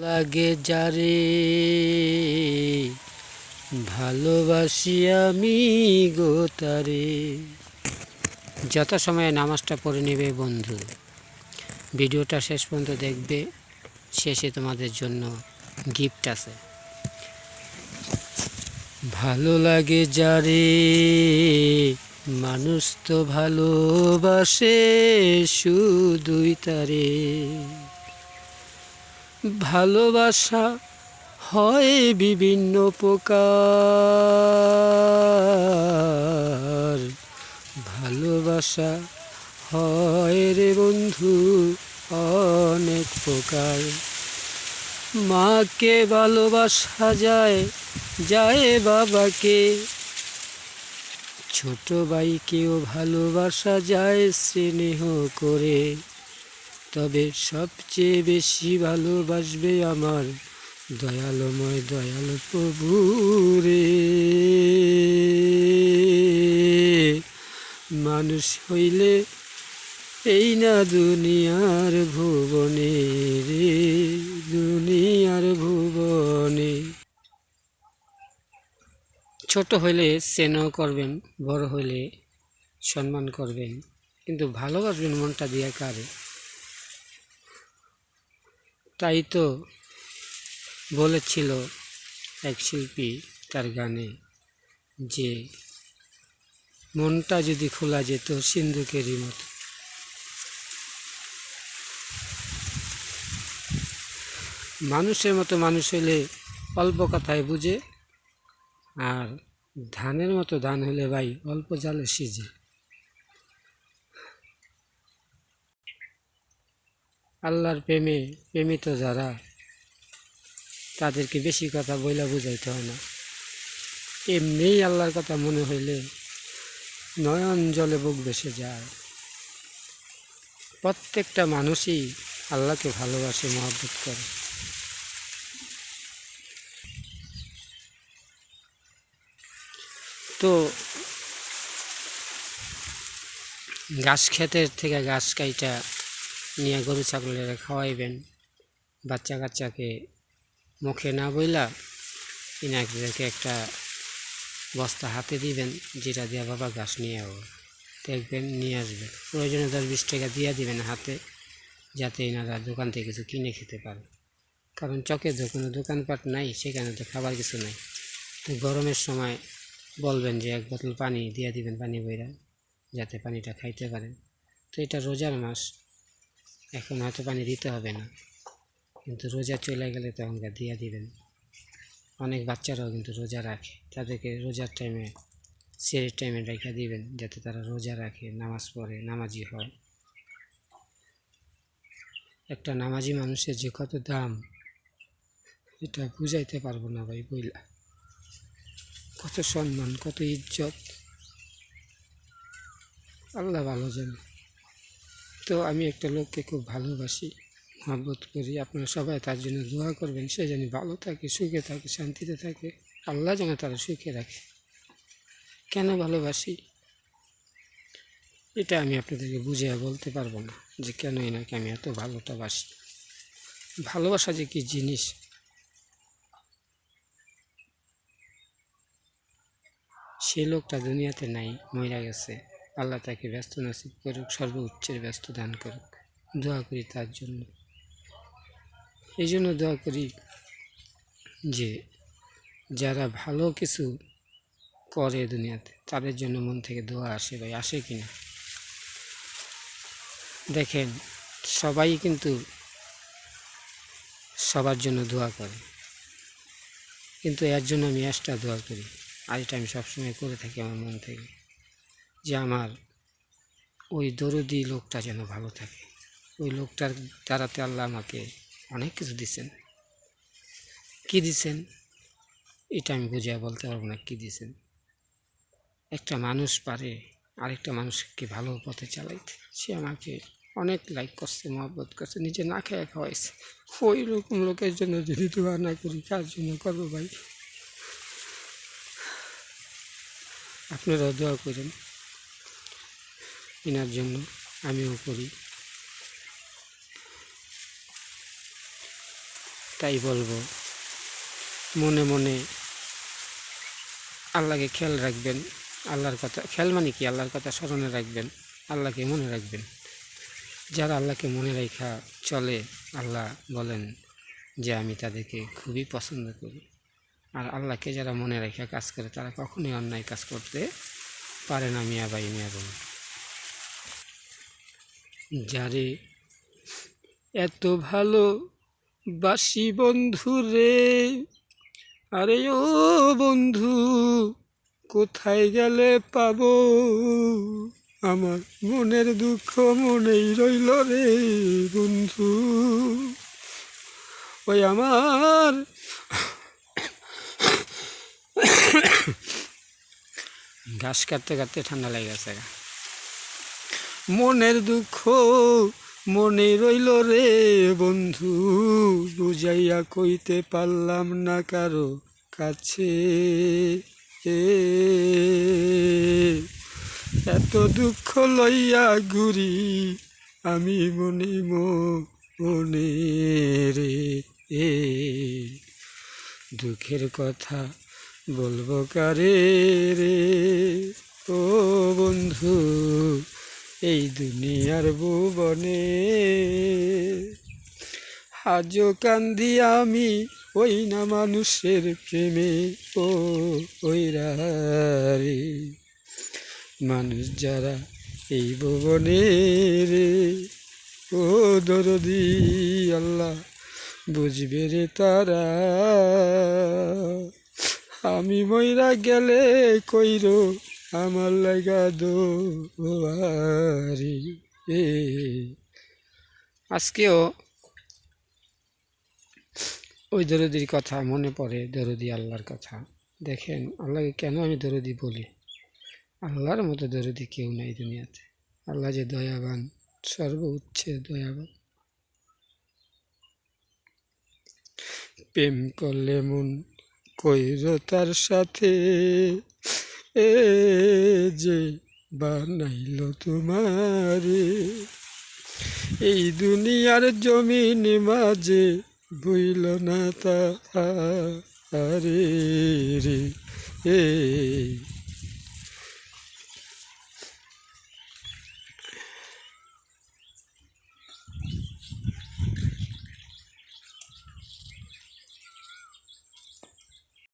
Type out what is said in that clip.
লাগে যারে ভালোবাসি আমি গো তারে। যত সময়ে নামাজটা পড়ে নেবে বন্ধু, ভিডিওটা শেষ পর্যন্ত দেখবে। শেষে তোমাদের জন্য গিফট আছে। ভালো লাগে যারে মানুষ তো ভালোবাসে শুধুই তারে। ভালোবাসা হয় বিভিন্ন প্রকার, ভালোবাসা হয় রে বন্ধু অনেক প্রকার। মাকে ভালোবাসা যায়, যায় বাবাকে, ছোট ভাইকেও ভালোবাসা যায় স্নেহ করে। তবে সবচেয়ে বেশি ভালোবাসবে আমার দয়ালময় দয়াল প্রভু রে। মানুষ হইলে এই না দুনিয়ার ভুবনে রে, দুনিয়ার ভুবনে। ছোট হইলে স্নেহ করবেন, বড় হইলে সম্মান করবেন, কিন্তু ভালোবাসবেন মনটা দিয়া কারে। তাই তো বলেছিল এক শিল্পী তার গানে যে মনটা যদি খোলা যেত সিন্ধুকেরই মতো। মানুষের মতো মানুষ হলে অল্প কথায় বুঝে, আর ধানের মতো ধান হলে ভাই অল্প জালে সিজে। আল্লাহর প্রেমিত যারা, তাদেরকে বেশি কথা বইলা বুঝাইতে হয় না। এমনিই আল্লাহর কথা মনে হইলে নয়ন জলে বুক ভেসে যায়। প্রত্যেকটা মানুষই আল্লাহকে ভালোবাসে, মহব্বত করে। তো ঘাস ক্ষেতের থেকে ঘাস কাইটা নিয়ে গরু ছাগলেরা খাওয়াইবেন। বাচ্চা কাচ্চাকে মুখে না বইলা ইনাকে একটা বস্তা হাতে দিবেন, যেটা দিয়ে বাবা ঘাস নিয়ে আসবো, দেখবেন নিয়ে আসবেন। প্রয়োজনে 10-20 টাকা দিয়ে দিবেন হাতে, যাতে এনারা দোকান থেকে কিছু কিনে খেতে পারে। কারণ চকে তো কোনো দোকানপাট নাই, সেখানে তো খাবার কিছু নাই। তো গরমের সময় বলবেন যে 1 বোতল পানি দিয়ে দিবেন, পানি বইরা, যাতে পানিটা খাইতে পারেন। তো এটা রোজার মাস, এখন হয়তো পানি দিতে হবে না, কিন্তু রোজা চলে গেলে তখনকার দিয়ে দিবেন। অনেক বাচ্চারাও কিন্তু রোজা রাখে, তাদেরকে রোজার টাইমে সেরের টাইমে রেখে দিবেন, যাতে তারা রোজা রাখে, নামাজ পড়ে, নামাজি হয়। একটা নামাজি মানুষের যে কত দাম, এটা বুঝাইতে পারবো না ভাই বইলা। কত সম্মান, কত ইজ্জত, আল্লাহ ভালো জানে। তো আমি একটা লোককে খুব ভালোবাসি, মহব্বত করি। আপনারা সবাই তার জন্য দোয়া করবেন, সে যেন ভালো থাকে, সুখে থাকে, শান্তিতে থাকে। আল্লাহ যেন তারা সুখে রাখে। কেন ভালোবাসি এটা আমি আপনাদেরকে বুঝিয়ে বলতে পারবো না, যে কেন এনাকে আমি এত ভালোটা বাসি। ভালোবাসা যে কী জিনিস, সে লোকটা দুনিয়াতে নাই, মরে গেছে। আল্লাহ তাকে ব্যস্ত নসিব করুক, সর্বোচ্চের ব্যস্ত দান করুক। দোয়া করি তার জন্য। এই জন্য দোয়া করি যে যারা ভালো কিছু করে দুনিয়াতে, তাদের জন্য মন থেকে দোয়া আসে ভাই, আসে কিনা দেখেন। সবাই কিন্তু সবার জন্য দোয়া করে, কিন্তু এর জন্য আমি এক্সট্রা দোয়া করি, আর এটা আমি সবসময় করে থাকি আমার মন থেকে, যে আমার ওই দরদি লোকটা যেন ভালো থাকে। ওই লোকটার দ্বারাতে আল্লাহ আমাকে অনেক কিছু দিচ্ছেন। কী দিচ্ছেন এটা আমি বুঝিয়ে বলতে পারবো না কী দিচ্ছেন। একটা মানুষ পারে আরেকটা মানুষকে ভালো পথে চালাইতে, সে আমাকে অনেক লাইক করছে, মহব্বত করছে, নিজে না খেয়ে খাওয়াইছে। ওই রকম লোকের জন্য যদি দোয়া না করি, কার জন্য করবো ভাই? আপনারাও দোয়া করেন এনার জন্য, আমিও করি। তাই বলবো, মনে মনে আল্লাহকে খেয়াল রাখবেন। আল্লাহর কথা খেয়াল মানে কি, আল্লাহর কথা স্মরণে রাখবেন, আল্লাহকে মনে রাখবেন। যারা আল্লাহকে মনে রেখা চলে, আল্লাহ বলেন যে আমি তাদেরকে খুবই পছন্দ করি। আর আল্লাহকে যারা মনে রেখে কাজ করে তারা কখনোই অন্যায় কাজ করতে পারে না। মিয়া ভাই, মিয়া বোন, যারে এত ভালো বাসি বন্ধু রে, আরে ও বন্ধু কোথায় গেলে পাবো, আমার মনের দুঃখ মনেই রইল রে বন্ধু। ওই আমার ঘাস কাটতে কাটতে ঠান্ডা লেগে গেছে। মনের দুঃখ মনে রইল রে বন্ধু, বুঝাইয়া কইতে পারলাম না কারো কাছে। এত দুঃখ লইয়া ঘুরি আমি মনে মনে রে, দুঃখের কথা বলবো কারে রে ও বন্ধু, এই দুনিয়ার ভুবনে। আজও কান্দি আমি ওই না মানুষের প্রেমে ও ওইরা রে, মানুষ যারা এই ভুবনে রে ও দরদি আল্লাহ বুঝবে রে তারা। আমি মইরা গেলে কইরো আমার লাগা দোয়ারি। আজকেও ওই দরদির কথা মনে পড়ে, দরদি আল্লাহর কথা। দেখেন আল্লাহকে কেন আমি দরদি বলি, আল্লাহর মতো দরদি কেউ নাই দুনিয়াতে। আল্লাহ যে দয়াবান, সর্বোচ্চের দয়াবান। প্রেম করলে মন কইর তার সাথে, এ যে বানাইল তোমারে, এই দুনিয়ার জমিন মাঝে বইল না তারে রে।